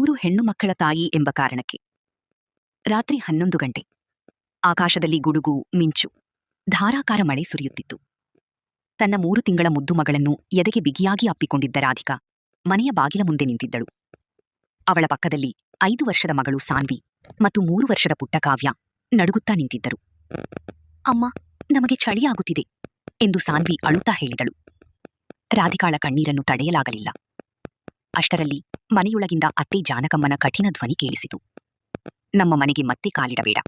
ಮೂರು ಹೆಣ್ಣು ಮಕ್ಕಳ ತಾಯಿ ಎಂಬ ಕಾರಣಕ್ಕೆ. ರಾತ್ರಿ 11 ಗಂಟೆ. ಆಕಾಶದಲ್ಲಿ ಗುಡುಗು, ಮಿಂಚು, ಧಾರಾಕಾರ ಮಳೆ ಸುರಿಯುತ್ತಿತ್ತು. ತನ್ನ 3 ತಿಂಗಳ ಮುದ್ದು ಮಗಳನ್ನು ಎದೆಗೆ ಬಿಗಿಯಾಗಿ ಅಪ್ಪಿಕೊಂಡಿದ್ದ ರಾಧಿಕಾ ಮನೆಯ ಬಾಗಿಲ ಮುಂದೆ ನಿಂತಿದ್ದಳು. ಅವಳ ಪಕ್ಕದಲ್ಲಿ 5 ವರ್ಷದ ಮಗಳು ಸಾನ್ವಿ ಮತ್ತು 3 ವರ್ಷದ ಪುಟ್ಟ ಕಾವ್ಯ ನಡುಗುತ್ತಾ ನಿಂತಿದ್ದರು. ಅಮ್ಮ, ನಮಗೆ ಚಳಿಯಾಗುತ್ತಿದೆ ಎಂದು ಸಾನ್ವಿ ಅಳುತ್ತಾ ಹೇಳಿದಳು. ರಾಧಿಕಾಳ ಕಣ್ಣೀರನ್ನು ತಡೆಯಲಾಗಲಿಲ್ಲ. ಅಷ್ಟರಲ್ಲಿ ಮನೆಯೊಳಗಿಂದ ಅತ್ತೆ ಜಾನಕಮ್ಮನ ಕಠಿಣ ಧ್ವನಿ ಕೇಳಿಸಿತು. ನಮ್ಮ ಮನೆಗೆ ಮತ್ತೆ ಕಾಲಿಡಬೇಡ.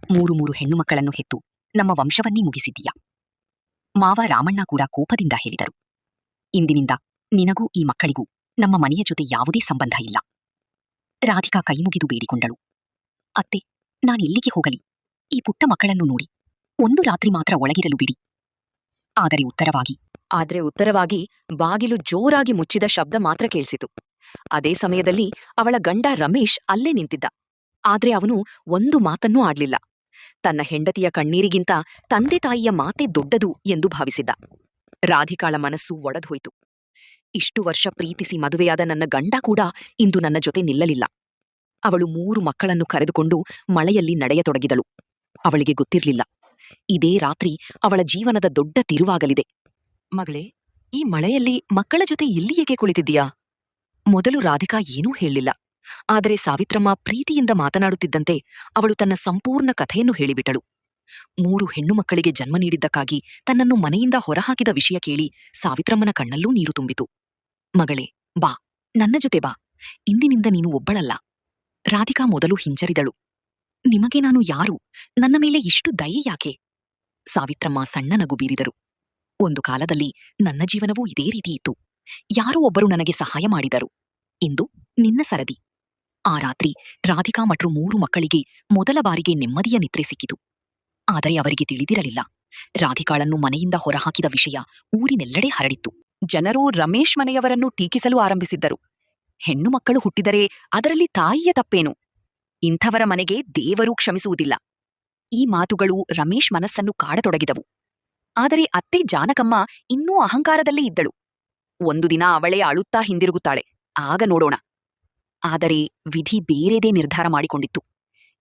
3 ಹೆಣ್ಣು ಮಕ್ಕಳನ್ನು ಹೆತ್ತು ನಮ್ಮ ವಂಶವನ್ನೇ ಮುಗಿಸಿದ್ದೀಯಾ. ಮಾವ ರಾಮಣ್ಣ ಕೂಡ ಕೋಪದಿಂದ ಹೇಳಿದರು. ಇಂದಿನಿಂದ ನಿನಗೂ ಈ ಮಕ್ಕಳಿಗೂ ನಮ್ಮ ಮನೆಯ ಜೊತೆ ಯಾವುದೇ ಸಂಬಂಧ ಇಲ್ಲ. ರಾಧಿಕಾ ಕೈಮುಗಿದು ಬೇಡಿಕೊಂಡಳು. ಅತ್ತೆ, ನಾನೆಲ್ಲಿಗೆ ಹೋಗಲಿ? ಈ ಪುಟ್ಟ ಮಕ್ಕಳನ್ನು ನೋಡಿ 1 ರಾತ್ರಿ ಮಾತ್ರ ಒಳಗಿರಲು ಬಿಡಿ. ಆದರೆ ಉತ್ತರವಾಗಿ ಬಾಗಿಲು ಜೋರಾಗಿ ಮುಚ್ಚಿದ ಶಬ್ದ ಮಾತ್ರ ಕೇಳಿಸಿತು. ಅದೇ ಸಮಯದಲ್ಲಿ ಅವಳ ಗಂಡ ರಮೇಶ್ ಅಲ್ಲೇ ನಿಂತಿದ್ದ. ಆದ್ರೆ ಅವನು ಒಂದು ಮಾತನ್ನೂ ಆಡ್ಲಿಲ್ಲ. ತನ್ನ ಹೆಂಡತಿಯ ಕಣ್ಣೀರಿಗಿಂತ ತಂದೆ ತಾಯಿಯ ಮಾತೇ ದೊಡ್ಡದು ಎಂದು ಭಾವಿಸಿದ್ದ. ರಾಧಿಕಾಳ ಮನಸ್ಸು ಒಡೆದೋಯ್ತು. ಇಷ್ಟು ವರ್ಷ ಪ್ರೀತಿಸಿ ಮದುವೆಯಾದ ನನ್ನ ಗಂಡ ಕೂಡ ಇಂದು ನನ್ನ ಜೊತೆ ನಿಲ್ಲಲಿಲ್ಲ. ಅವಳು 3 ಮಕ್ಕಳನ್ನು ಕರೆದುಕೊಂಡು ಮಳೆಯಲ್ಲಿ ನಡೆಯತೊಡಗಿದಳು. ಅವಳಿಗೆ ಗೊತ್ತಿರಲಿಲ್ಲ, ಇದೇ ರಾತ್ರಿ ಅವಳ ಜೀವನದ ದೊಡ್ಡ ತಿರುವಾಗಲಿದೆ. ಮಗಳೇ, ಈ ಮಳೆಯಲ್ಲಿ ಮಕ್ಕಳ ಜೊತೆ ಇಲ್ಲಿ ಏಕೆ ಕುಳಿತಿದ್ದೀಯಾ? ಮೊದಲು ರಾಧಿಕಾ ಏನೂ ಹೇಳಲಿಲ್ಲ. ಆದರೆ ಸಾವಿತ್ರಮ್ಮ ಪ್ರೀತಿಯಿಂದ ಮಾತನಾಡುತ್ತಿದ್ದಂತೆ ಅವಳು ತನ್ನ ಸಂಪೂರ್ಣ ಕಥೆಯನ್ನು ಹೇಳಿಬಿಟ್ಟಳು. 3 ಹೆಣ್ಣು ಮಕ್ಕಳಿಗೆ ಜನ್ಮ ನೀಡಿದ್ದಕ್ಕಾಗಿ ತನ್ನನ್ನು ಮನೆಯಿಂದ ಹೊರಹಾಕಿದ ವಿಷಯ ಕೇಳಿ ಸಾವಿತ್ರಮ್ಮನ ಕಣ್ಣಲ್ಲೂ ನೀರು ತುಂಬಿತು. ಮಗಳೇ, ಬಾ, ನನ್ನ ಜೊತೆ ಬಾ. ಇಂದಿನಿಂದ ನೀನು ಒಬ್ಬಳಲ್ಲ. ರಾಧಿಕಾ ಮೊದಲು ಹಿಂಜರಿದಳು. ನಿಮಗೆ ನಾನು ಯಾರು? ನನ್ನ ಮೇಲೆ ಇಷ್ಟು ದಯೆ ಯಾಕೆ? ಸಾವಿತ್ರಮ್ಮ ಸಣ್ಣ ನಗು ಬೀರಿದರು. ಒಂದು ಕಾಲದಲ್ಲಿ ನನ್ನ ಜೀವನವೂ ಇದೇ ರೀತಿ ಇತ್ತು. ಯಾರೋ ಒಬ್ಬರು ನನಗೆ ಸಹಾಯ ಮಾಡಿದರು. ಇಂದು ನಿನ್ನ ಸರದಿ. ಆ ರಾತ್ರಿ ರಾಧಿಕಾ ಮತ್ತು 3 ಮಕ್ಕಳಿಗೆ ಮೊದಲ ಬಾರಿಗೆ ನೆಮ್ಮದಿಯ ನಿದ್ರೆ ಸಿಕ್ಕಿತು. ಆದರೆ ಅವರಿಗೆ ತಿಳಿದಿರಲಿಲ್ಲ, ರಾಧಿಕಾಳನ್ನು ಮನೆಯಿಂದ ಹೊರಹಾಕಿದ ವಿಷಯ ಊರಿನೆಲ್ಲೆಡೆ ಹರಡಿತ್ತು. ಜನರು ರಮೇಶ್ ಮನೆಯವರನ್ನು ಟೀಕಿಸಲು ಆರಂಭಿಸಿದ್ದರು. ಹೆಣ್ಣು ಮಕ್ಕಳು ಹುಟ್ಟಿದರೆ ಅದರಲ್ಲಿ ತಾಯಿಯ ತಪ್ಪೇನು? ಇಂಥವರ ಮನೆಗೆ ದೇವರೂ ಕ್ಷಮಿಸುವುದಿಲ್ಲ. ಈ ಮಾತುಗಳು ರಮೇಶ್ ಮನಸ್ಸನ್ನು ಕಾಡತೊಡಗಿದವು. ಆದರೆ ಅತ್ತೆ ಜಾನಕಮ್ಮ ಇನ್ನೂ ಅಹಂಕಾರದಲ್ಲೇ ಇದ್ದಳು. ಒಂದು ದಿನ ಅವಳೇ ಅಳುತ್ತಾ ಹಿಂದಿರುಗುತ್ತಾಳೆ, ಆಗ ನೋಡೋಣ. ಆದರೆ ವಿಧಿ ಬೇರೆದೇ ನಿರ್ಧಾರ ಮಾಡಿಕೊಂಡಿತ್ತು.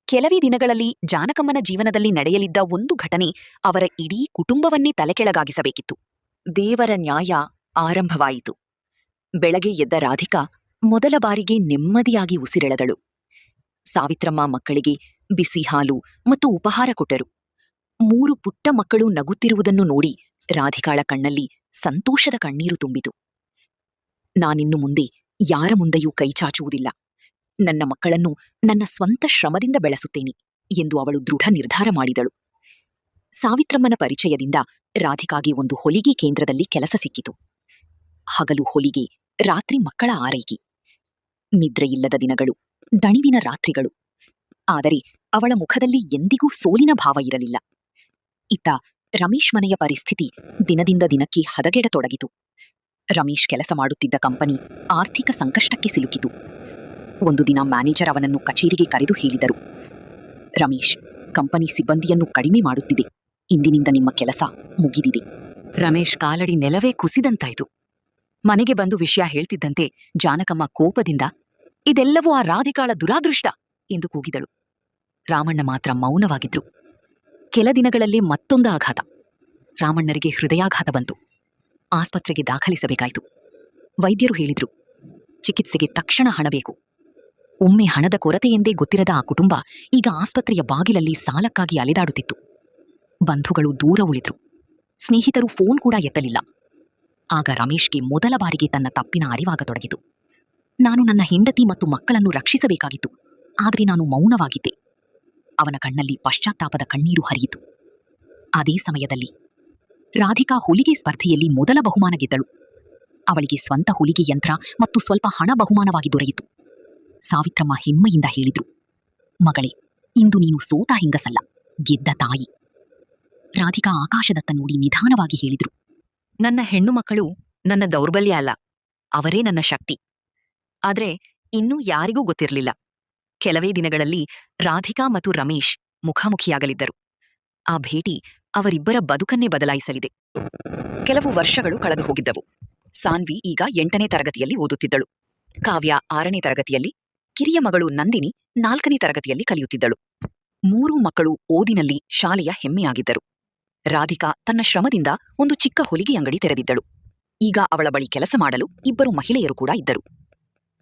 ಕೆಲವೇ ದಿನಗಳಲ್ಲಿ ಜಾನಕಮ್ಮನ ಜೀವನದಲ್ಲಿ ನಡೆಯಲಿದ್ದ ಒಂದು ಘಟನೆ ಅವರ ಇಡೀ ಕುಟುಂಬವನ್ನೇ ತಲೆಕೆಳಗಾಗಿಸಬೇಕಿತ್ತು. ದೇವರ ನ್ಯಾಯ ಆರಂಭವಾಯಿತು. ಬೆಳಗ್ಗೆ ಎದ್ದ ರಾಧಿಕಾ ಮೊದಲ ಬಾರಿಗೆ ನೆಮ್ಮದಿಯಾಗಿ ಉಸಿರೆಳೆದಳು. ಸಾವಿತ್ರಮ್ಮ ಮಕ್ಕಳಿಗೆ ಬಿಸಿ ಹಾಲು ಮತ್ತು ಉಪಹಾರ ಕೊಟ್ಟರು. 3 ಪುಟ್ಟ ಮಕ್ಕಳು ನಗುತ್ತಿರುವುದನ್ನು ನೋಡಿ ರಾಧಿಕಾಳ ಕಣ್ಣಲ್ಲಿ ಸಂತೋಷದ ಕಣ್ಣೀರು ತುಂಬಿತು. ನಾನಿನ್ನು ಮುಂದೆ ಯಾರ ಮುಂದೆಯೂ ಕೈಚಾಚುವುದಿಲ್ಲ. ನನ್ನ ಮಕ್ಕಳನ್ನು ನನ್ನ ಸ್ವಂತ ಶ್ರಮದಿಂದ ಬೆಳೆಸುತ್ತೇನೆ ಎಂದು ಅವಳು ದೃಢ ನಿರ್ಧಾರ ಮಾಡಿದಳು. ಸಾವಿತ್ರಮ್ಮನ ಪರಿಚಯದಿಂದ ರಾಧಿಕಾಗೆ ಒಂದು ಹೊಲಿಗೆ ಕೇಂದ್ರದಲ್ಲಿ ಕೆಲಸ ಸಿಕ್ಕಿತು. ಹಗಲು ಹೊಲಿಗೆ, ರಾತ್ರಿ ಮಕ್ಕಳ ಆರೈಕೆ. ನಿದ್ರೆಯಿಲ್ಲದ ದಿನಗಳು, ದಣಿವಿನ ರಾತ್ರಿಗಳು. ಆದರೆ ಅವಳ ಮುಖದಲ್ಲಿ ಎಂದಿಗೂ ಸೋಲಿನ ಭಾವ ಇರಲಿಲ್ಲ. ಇತ್ತ ರಮೇಶ್ ಮನೆಯ ಪರಿಸ್ಥಿತಿ ದಿನದಿಂದ ದಿನಕ್ಕೆ ಹದಗೆಡತೊಡಗಿತು. ರಮೇಶ್ ಕೆಲಸ ಮಾಡುತ್ತಿದ್ದ ಕಂಪನಿ ಆರ್ಥಿಕ ಸಂಕಷ್ಟಕ್ಕೆ ಸಿಲುಕಿತು. ಒಂದು ದಿನ ಮ್ಯಾನೇಜರ್ ಅವನನ್ನು ಕಚೇರಿಗೆ ಕರೆದು ಹೇಳಿದರು, ರಮೇಶ್, ಕಂಪನಿ ಸಿಬ್ಬಂದಿಯನ್ನು ಕಡಿಮೆ ಮಾಡುತ್ತಿದೆ. ಇಂದಿನಿಂದ ನಿಮ್ಮ ಕೆಲಸ ಮುಗಿದಿದೆ. ರಮೇಶ್ ಕಾಲಡಿ ನೆಲವೇ ಕುಸಿದಂತಾಯಿತು. ಮನೆಗೆ ಬಂದು ವಿಷಯ ಹೇಳ್ತಿದ್ದಂತೆ ಜಾನಕಮ್ಮ ಕೋಪದಿಂದ, ಇದೆಲ್ಲವೂ ಆ ರಾಧಿಕಾಳ ದುರಾದೃಷ್ಟ ಎಂದು ಕೂಗಿದಳು. ರಾಮಣ್ಣ ಮಾತ್ರ ಮೌನವಾಗಿದ್ರು. ಕೆಲ ದಿನಗಳಲ್ಲೇ ಮತ್ತೊಂದು ಆಘಾತ. ರಾಮಣ್ಣರಿಗೆ ಹೃದಯಾಘಾತ ಬಂತು. ಆಸ್ಪತ್ರೆಗೆ ದಾಖಲಿಸಬೇಕಾಯಿತು. ವೈದ್ಯರು ಹೇಳಿದ್ರು, ಚಿಕಿತ್ಸೆಗೆ ತಕ್ಷಣ ಹಣ ಬೇಕು. ಒಮ್ಮೆ ಹಣದ ಕೊರತೆಯೆಂದೇ ಗೊತ್ತಿರದ ಆ ಕುಟುಂಬ ಈಗ ಆಸ್ಪತ್ರೆಯ ಬಾಗಿಲಲ್ಲಿ ಸಾಲಕ್ಕಾಗಿ ಅಲೆದಾಡುತ್ತಿತ್ತು. ಬಂಧುಗಳು ದೂರ ಉಳಿದ್ರು. ಸ್ನೇಹಿತರು ಫೋನ್ ಕೂಡ ಎತ್ತಲಿಲ್ಲ. ಆಗ ರಮೇಶ್ಗೆ ಮೊದಲ ಬಾರಿಗೆ ತನ್ನ ತಪ್ಪಿನ ಅರಿವಾಗತೊಡಗಿತು. ನಾನು ನನ್ನ ಹೆಂಡತಿ ಮತ್ತು ಮಕ್ಕಳನ್ನು ರಕ್ಷಿಸಬೇಕಾಗಿತ್ತು, ಆದರೆ ನಾನು ಮೌನವಾಗಿದ್ದೆ. ಅವನ ಕಣ್ಣಲ್ಲಿ ಪಶ್ಚಾತ್ತಾಪದ ಕಣ್ಣೀರು ಹರಿಯಿತು. ಅದೇ ಸಮಯದಲ್ಲಿ ರಾಧಿಕಾ ಹೊಲಿಗೆ ಸ್ಪರ್ಧೆಯಲ್ಲಿ ಮೊದಲ ಬಹುಮಾನ ಗೆದ್ದಳು. ಅವಳಿಗೆ ಸ್ವಂತ ಹೊಲಿಗೆ ಯಂತ್ರ ಮತ್ತು ಸ್ವಲ್ಪ ಹಣ ಬಹುಮಾನವಾಗಿ ದೊರೆಯಿತು. ಸಾವಿತ್ರಮ್ಮ ಹೆಮ್ಮೆಯಿಂದ ಹೇಳಿದ್ರು, ಮಗಳೇ, ಇಂದು ನೀನು ಸೋತ ಹೆಂಗಸಲ್ಲ, ಗೆದ್ದ ತಾಯಿ. ರಾಧಿಕಾ ಆಕಾಶದತ್ತ ನೋಡಿ ನಿಧಾನವಾಗಿ ಹೇಳಿದ್ರು, ನನ್ನ ಹೆಣ್ಣು ಮಕ್ಕಳು ನನ್ನ ದೌರ್ಬಲ್ಯ ಅಲ್ಲ, ಅವರೇ ನನ್ನ ಶಕ್ತಿ. ಆದ್ರೆ ಇನ್ನೂ ಯಾರಿಗೂ ಗೊತ್ತಿರಲಿಲ್ಲ, ಕೆಲವೇ ದಿನಗಳಲ್ಲಿ ರಾಧಿಕಾ ಮತ್ತು ರಮೇಶ್ ಮುಖಾಮುಖಿಯಾಗಲಿದ್ದರು. ಆ ಭೇಟಿ ಅವರಿಬ್ಬರ ಬದುಕನ್ನೇ ಬದಲಾಯಿಸಲಿದೆ. ಕೆಲವು ವರ್ಷಗಳು ಕಳೆದು ಹೋಗಿದ್ದವು. ಸಾನ್ವಿ ಈಗ 8ನೇ ತರಗತಿಯಲ್ಲಿ ಓದುತ್ತಿದ್ದಳು. ಕಾವ್ಯ 6ನೇ ತರಗತಿಯಲ್ಲಿ, ಕಿರಿಯ ಮಗಳು ನಂದಿನಿ 4ನೇ ತರಗತಿಯಲ್ಲಿ ಕಲಿಯುತ್ತಿದ್ದಳು. 3 ಮಕ್ಕಳು ಓದಿನಲ್ಲಿ ಶಾಲೆಯ ಹೆಮ್ಮೆಯಾಗಿದ್ದರು. ರಾಧಿಕಾ ತನ್ನ ಶ್ರಮದಿಂದ ಒಂದು ಚಿಕ್ಕ ಹೊಲಿಗೆ ಅಂಗಡಿ ತೆರೆದಿದ್ದಳು. ಈಗ ಅವಳ ಬಳಿ ಕೆಲಸ ಮಾಡಲು 2 ಮಹಿಳೆಯರು ಕೂಡ ಇದ್ದರು.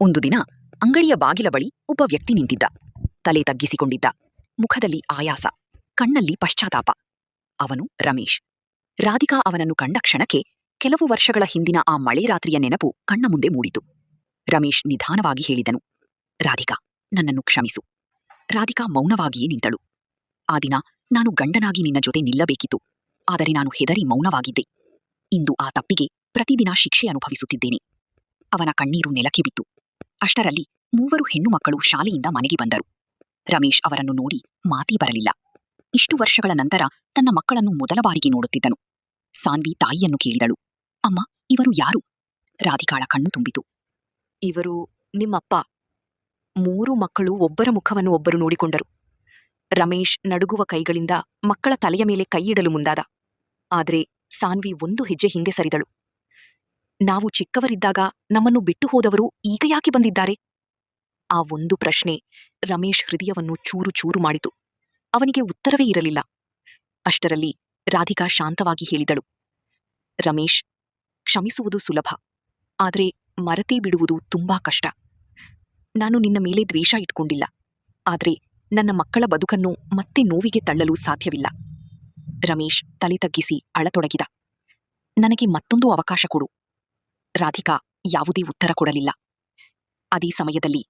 ಒಂದು ದಿನ ಅಂಗಡಿಯ ಬಾಗಿಲ ಬಳಿ ಒಬ್ಬ ವ್ಯಕ್ತಿ ನಿಂತಿದ್ದ. ತಲೆ ತಗ್ಗಿಸಿಕೊಂಡಿದ್ದ, ಮುಖದಲ್ಲಿ ಆಯಾಸ, ಕಣ್ಣಲ್ಲಿ ಪಶ್ಚಾತ್ತಾಪ. ಅವನು ರಮೇಶ್. ರಾಧಿಕಾ ಅವನನ್ನು ಕಂಡ ಕ್ಷಣಕ್ಕೆ ಕೆಲವು ವರ್ಷಗಳ ಹಿಂದಿನ ಆ ಮಳೆ ರಾತ್ರಿಯ ನೆನಪು ಕಣ್ಣ ಮುಂದೆ ಮೂಡಿತು. ರಮೇಶ್ ನಿಧಾನವಾಗಿ ಹೇಳಿದನು, ರಾಧಿಕಾ, ನನ್ನನ್ನು ಕ್ಷಮಿಸು. ರಾಧಿಕಾ ಮೌನವಾಗಿಯೇ ನಿಂತಳು. ಆ ದಿನ ನಾನು ಗಂಡನಾಗಿ ನಿನ್ನ ಜೊತೆ ನಿಲ್ಲಬೇಕಿತ್ತು, ಆದರೆ ನಾನು ಹೆದರಿ ಮೌನವಾಗಿದ್ದೆ. ಇಂದು ಆ ತಪ್ಪಿಗೆ ಪ್ರತಿದಿನ ಶಿಕ್ಷೆ ಅನುಭವಿಸುತ್ತಿದ್ದೇನೆ. ಅವನ ಕಣ್ಣೀರು ನೆಲಕ್ಕೆ ಬಿತ್ತು. ಅಷ್ಟರಲ್ಲಿ 3 ಹೆಣ್ಣು ಮಕ್ಕಳು ಶಾಲೆಯಿಂದ ಮನೆಗೆ ಬಂದರು. ರಮೇಶ್ ಅವರನ್ನು ನೋಡಿ ಮಾತೇ ಬರಲಿಲ್ಲ. ಇಷ್ಟು ವರ್ಷಗಳ ನಂತರ ತನ್ನ ಮಕ್ಕಳನ್ನು ಮೊದಲ ಬಾರಿಗೆ ನೋಡುತ್ತಿದ್ದನು. ಸಾನ್ವಿ ತಾಯಿಯನ್ನು ಕೇಳಿದಳು, ಅಮ್ಮ, ಇವರು ಯಾರು? ರಾಧಿಕಾಳ ಕಣ್ಣು ತುಂಬಿತು. ಇವರು ನಿಮ್ಮಪ್ಪ. 3 ಮಕ್ಕಳು ಒಬ್ಬರ ಮುಖವನ್ನು ಒಬ್ಬರು ನೋಡಿಕೊಂಡರು. ರಮೇಶ್ ನಡುಗುವ ಕೈಗಳಿಂದ ಮಕ್ಕಳ ತಲೆಯ ಮೇಲೆ ಕೈಯಿಡಲು ಮುಂದಾದ. ಆದರೆ ಸಾನ್ವಿ 1 ಹೆಜ್ಜೆ ಹಿಂದೆ ಸರಿದಳು. ನಾವು ಚಿಕ್ಕವರಿದ್ದಾಗ ನಮ್ಮನ್ನು ಬಿಟ್ಟು ಹೋದವರು ಈಗ ಯಾಕೆ ಬಂದಿದ್ದಾರೆ? ಆ ಒಂದು ಪ್ರಶ್ನೆ ರಮೇಶ್ ಹೃದಯವನ್ನು ಚೂರು ಚೂರು ಮಾಡಿತು. ಅವನಿಗೆ ಉತ್ತರವೇ ಇರಲಿಲ್ಲ. ಅಷ್ಟರಲ್ಲಿ ರಾಧಿಕಾ ಶಾಂತವಾಗಿ ಹೇಳಿದಳು, ರಮೇಶ್, ಕ್ಷಮಿಸುವುದು ಸುಲಭ, ಆದರೆ ಮರೆತೇ ಬಿಡುವುದು ತುಂಬಾ ಕಷ್ಟ. ನಾನು ನಿನ್ನ ಮೇಲೆ ದ್ವೇಷ ಇಟ್ಕೊಂಡಿಲ್ಲ, ಆದರೆ ನನ್ನ ಮಕ್ಕಳ ಬದುಕನ್ನು ಮತ್ತೆ ನೋವಿಗೆ ತಳ್ಳಲು ಸಾಧ್ಯವಿಲ್ಲ. ರಮೇಶ್ ತಲೆ ತಗ್ಗಿಸಿ ಅಳತೊಡಗಿದ. ನನಗೆ ಮತ್ತೊಂದು ಅವಕಾಶ ಕೊಡು. ರಾಧಿಕಾ ಯಾವುದೇ ಉತ್ತರ ಕೊಡಲಿಲ್ಲ. ಅದೇ ಸಮಯದಲ್ಲಿ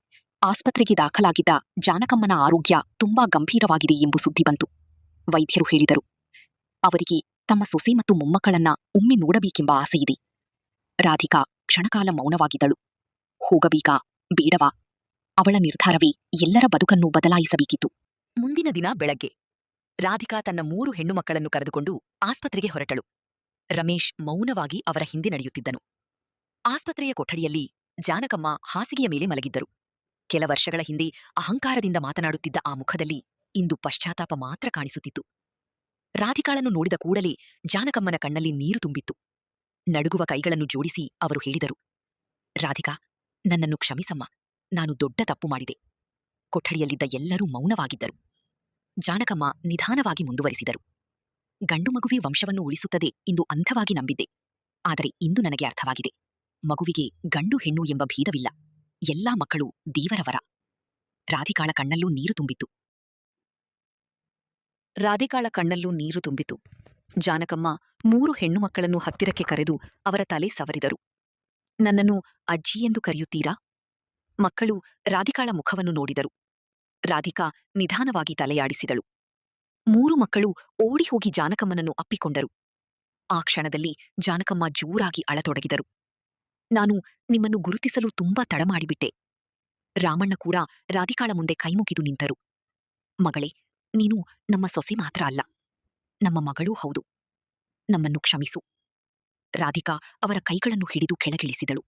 ಆಸ್ಪತ್ರೆಗೆ ದಾಖಲಾಗಿದ್ದ ಜಾನಕಮ್ಮನ ಆರೋಗ್ಯ ತುಂಬಾ ಗಂಭೀರವಾಗಿದೆ ಎಂಬ ಸುದ್ದಿ ಬಂತು. ವೈದ್ಯರು ಹೇಳಿದರು, ಅವರಿಗೆ ತಮ್ಮ ಸೊಸೆ ಮತ್ತು ಮೊಮ್ಮಕ್ಕಳನ್ನ ಒಮ್ಮೆ ನೋಡಬೇಕೆಂಬ ಆಸೆಯಿದೆ. ರಾಧಿಕಾ ಕ್ಷಣಕಾಲ ಮೌನವಾಗಿದ್ದಳು. ಹೋಗಬೇಕಾ ಬೇಡವಾ? ಅವಳ ನಿರ್ಧಾರವೇ ಎಲ್ಲರ ಬದುಕನ್ನು ಬದಲಾಯಿಸಬೇಕಿತ್ತು. ಮುಂದಿನ ದಿನ ಬೆಳಗ್ಗೆ ರಾಧಿಕಾ ತನ್ನ 3 ಹೆಣ್ಣು ಮಕ್ಕಳನ್ನು ಕರೆದುಕೊಂಡು ಆಸ್ಪತ್ರೆಗೆ ಹೊರಟಳು. ರಮೇಶ್ ಮೌನವಾಗಿ ಅವರ ಹಿಂದೆ ನಡೆಯುತ್ತಿದ್ದನು. ಆಸ್ಪತ್ರೆಯ ಕೊಠಡಿಯಲ್ಲಿ ಜಾನಕಮ್ಮ ಹಾಸಿಗೆಯ ಮೇಲೆ ಮಲಗಿದ್ದರು. ಕೆಲ ವರ್ಷಗಳ ಹಿಂದೆ ಅಹಂಕಾರದಿಂದ ಮಾತನಾಡುತ್ತಿದ್ದ ಆ ಮುಖದಲ್ಲಿ ಇಂದು ಪಶ್ಚಾತ್ತಾಪ ಮಾತ್ರ ಕಾಣಿಸುತ್ತಿತ್ತು. ರಾಧಿಕಾಳನ್ನು ನೋಡಿದ ಕೂಡಲೇ ಜಾನಕಮ್ಮನ ಕಣ್ಣಲ್ಲಿ ನೀರು ತುಂಬಿತ್ತು. ನಡುಗುವ ಕೈಗಳನ್ನು ಜೋಡಿಸಿ ಅವರು ಹೇಳಿದರು, ರಾಧಿಕಾ, ನನ್ನನ್ನು ಕ್ಷಮಿಸಮ್ಮ, ನಾನು ದೊಡ್ಡ ತಪ್ಪು ಮಾಡಿದೆ. ಕೊಠಡಿಯಲ್ಲಿದ್ದ ಎಲ್ಲರೂ ಮೌನವಾಗಿದ್ದರು. ಜಾನಕಮ್ಮ ನಿಧಾನವಾಗಿ ಮುಂದುವರಿಸಿದರು, ಗಂಡು ಮಗುವೆ ವಂಶವನ್ನು ಉಳಿಸುತ್ತದೆ ಎಂದು ಅಂಧವಾಗಿ ನಂಬಿದ್ದೆ. ಆದರೆ ಇಂದು ನನಗೆ ಅರ್ಥವಾಗಿದೆ, ಮಗುವಿಗೆ ಗಂಡು ಹೆಣ್ಣು ಎಂಬ ಭೇದವಿಲ್ಲ. ಎಲ್ಲಾ ಮಕ್ಕಳು ದೇವರವರ. ರಾಧಿಕಾಳ ಕಣ್ಣಲ್ಲೂ ನೀರು ತುಂಬಿತು. ಜಾನಕಮ್ಮ 3 ಹೆಣ್ಣು ಮಕ್ಕಳನ್ನು ಹತ್ತಿರಕ್ಕೆ ಕರೆದು ಅವರ ತಲೆ ಸವರಿದರು. ನನ್ನನ್ನು ಅಜ್ಜಿ ಎಂದು ಕರೆಯುತ್ತೀರಾ? ಮಕ್ಕಳು ರಾಧಿಕಾಳ ಮುಖವನ್ನು ನೋಡಿದರು. ರಾಧಿಕಾ ನಿಧಾನವಾಗಿ ತಲೆಯಾಡಿಸಿದಳು. 3 ಮಕ್ಕಳು ಓಡಿ ಹೋಗಿ ಜಾನಕಮ್ಮನನ್ನು ಅಪ್ಪಿಕೊಂಡರು. ಆ ಕ್ಷಣದಲ್ಲಿ ಜಾನಕಮ್ಮ ಜೋರಾಗಿ ಅಳತೊಡಗಿದರು. ನಾನು ನಿಮ್ಮನ್ನು ಗುರುತಿಸಲು ತುಂಬಾ ತಡಮಾಡಿಬಿಟ್ಟೆ. ರಾಮಣ್ಣ ಕೂಡ ರಾಧಿಕಾಳ ಮುಂದೆ ಕೈಮುಗಿದು ನಿಂತರು. ಮಗಳೇ, ನೀನು ನಮ್ಮ ಸೊಸೆ ಮಾತ್ರ ಅಲ್ಲ, ನಮ್ಮ ಮಗಳೂ ಹೌದು. ನಮ್ಮನ್ನು ಕ್ಷಮಿಸು. ರಾಧಿಕಾ ಅವರ ಕೈಗಳನ್ನು ಹಿಡಿದು ಕೆಳಗಿಳಿಸಿದಳು.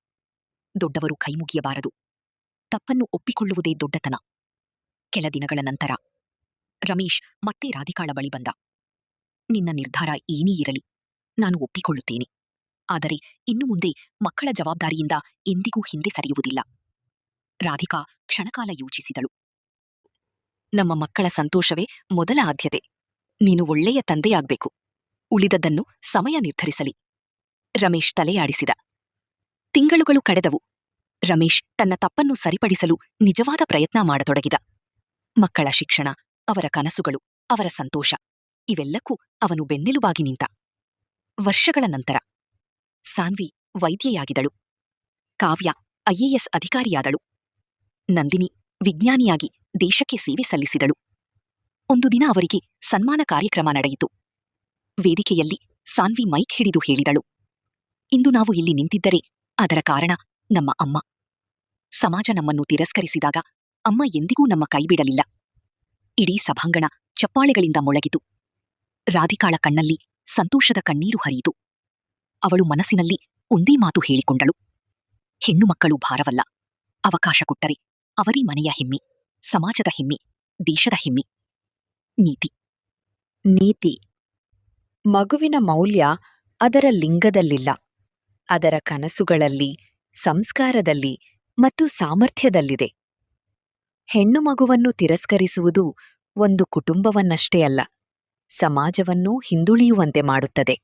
ದೊಡ್ಡವರು ಕೈಮುಗಿಯಬಾರದು. ತಪ್ಪನ್ನು ಒಪ್ಪಿಕೊಳ್ಳುವುದೇ ದೊಡ್ಡತನ. ಕೆಲ ದಿನಗಳ ನಂತರ ರಮೇಶ್ ಮತ್ತೆ ರಾಧಿಕಾಳ ಬಳಿ ಬಂದ. ನಿನ್ನ ನಿರ್ಧಾರ ಏನೇ ಇರಲಿ, ನಾನು ಒಪ್ಪಿಕೊಳ್ಳುತ್ತೇನೆ. ಆದರೆ ಇನ್ನು ಮುಂದೆ ಮಕ್ಕಳ ಜವಾಬ್ದಾರಿಯಿಂದ ಎಂದಿಗೂ ಹಿಂದೆ ಸರಿಯುವುದಿಲ್ಲ. ರಾಧಿಕಾ ಕ್ಷಣಕಾಲ ಯೋಚಿಸಿದಳು. ನಮ್ಮ ಮಕ್ಕಳ ಸಂತೋಷವೇ ಮೊದಲ ಆದ್ಯತೆ. ನೀನು ಒಳ್ಳೆಯ ತಂದೆಯಾಗಬೇಕು. ಉಳಿದದ್ದನ್ನು ಸಮಯ ನಿರ್ಧರಿಸಲಿ. ರಮೇಶ್ ತಲೆಯಾಡಿಸಿದ. ತಿಂಗಳುಗಳು ಕಳೆದವು. ರಮೇಶ್ ತನ್ನ ತಪ್ಪನ್ನು ಸರಿಪಡಿಸಲು ನಿಜವಾದ ಪ್ರಯತ್ನ ಮಾಡತೊಡಗಿದ. ಮಕ್ಕಳ ಶಿಕ್ಷಣ, ಅವರ ಕನಸುಗಳು, ಅವರ ಸಂತೋಷ, ಇವೆಲ್ಲಕ್ಕೂ ಅವನು ಬೆನ್ನೆಲುಬಾಗಿ ನಿಂತ. ವರ್ಷಗಳ ನಂತರ ಸಾನ್ವಿ ವೈದ್ಯೆಯಾಗಿದಳು. ಕಾವ್ಯ IAS ಅಧಿಕಾರಿಯಾದಳು. ನಂದಿನಿ ವಿಜ್ಞಾನಿಯಾಗಿ ದೇಶಕ್ಕೆ ಸೇವೆ ಸಲ್ಲಿಸಿದಳು. ಒಂದು ದಿನ ಅವರಿಗೆ ಸನ್ಮಾನ ಕಾರ್ಯಕ್ರಮ ನಡೆಯಿತು. ವೇದಿಕೆಯಲ್ಲಿ ಸಾನ್ವಿ ಮೈಕ್ ಹಿಡಿದು ಹೇಳಿದಳು, ಇಂದು ನಾವು ಇಲ್ಲಿ ನಿಂತಿದ್ದರೆ ಅದರ ಕಾರಣ ನಮ್ಮ ಅಮ್ಮ. ಸಮಾಜ ನಮ್ಮನ್ನು ತಿರಸ್ಕರಿಸಿದಾಗ ಅಮ್ಮ ಎಂದಿಗೂ ನಮ್ಮ ಕೈಬಿಡಲಿಲ್ಲ. ಇಡೀ ಸಭಾಂಗಣ ಚಪ್ಪಾಳೆಗಳಿಂದ ಮೊಳಗಿತು. ರಾಧಿಕಾಳ ಕಣ್ಣಲ್ಲಿ ಸಂತೋಷದ ಕಣ್ಣೀರು ಹರಿಯಿತು. ಅವಳು ಮನಸ್ಸಿನಲ್ಲಿ ಒಂದೇ ಮಾತು ಹೇಳಿಕೊಂಡಳು, ಹೆಣ್ಣು ಮಕ್ಕಳು ಭಾರವಲ್ಲ. ಅವಕಾಶ ಕೊಟ್ಟರೆ ಅವರೇ ಮನೆಯ ಹೆಮ್ಮೆ, ಸಮಾಜದ ಹೆಮ್ಮೆ, ದೇಶದ ಹೆಮ್ಮೆ. ನೀತಿ. ಮಗುವಿನ ಮೌಲ್ಯ ಅದರ ಲಿಂಗದಲ್ಲಿಲ್ಲ, ಅದರ ಕನಸುಗಳಲ್ಲಿ, ಸಂಸ್ಕಾರದಲ್ಲಿ ಮತ್ತು ಸಾಮರ್ಥ್ಯದಲ್ಲಿದೆ. ಹೆಣ್ಣು ಮಗುವನ್ನು ತಿರಸ್ಕರಿಸುವುದು ಒಂದು ಕುಟುಂಬವನ್ನಷ್ಟೇ ಅಲ್ಲ, ಸಮಾಜವನ್ನೂ ಹಿಂದುಳಿಯುವಂತೆ ಮಾಡುತ್ತದೆ.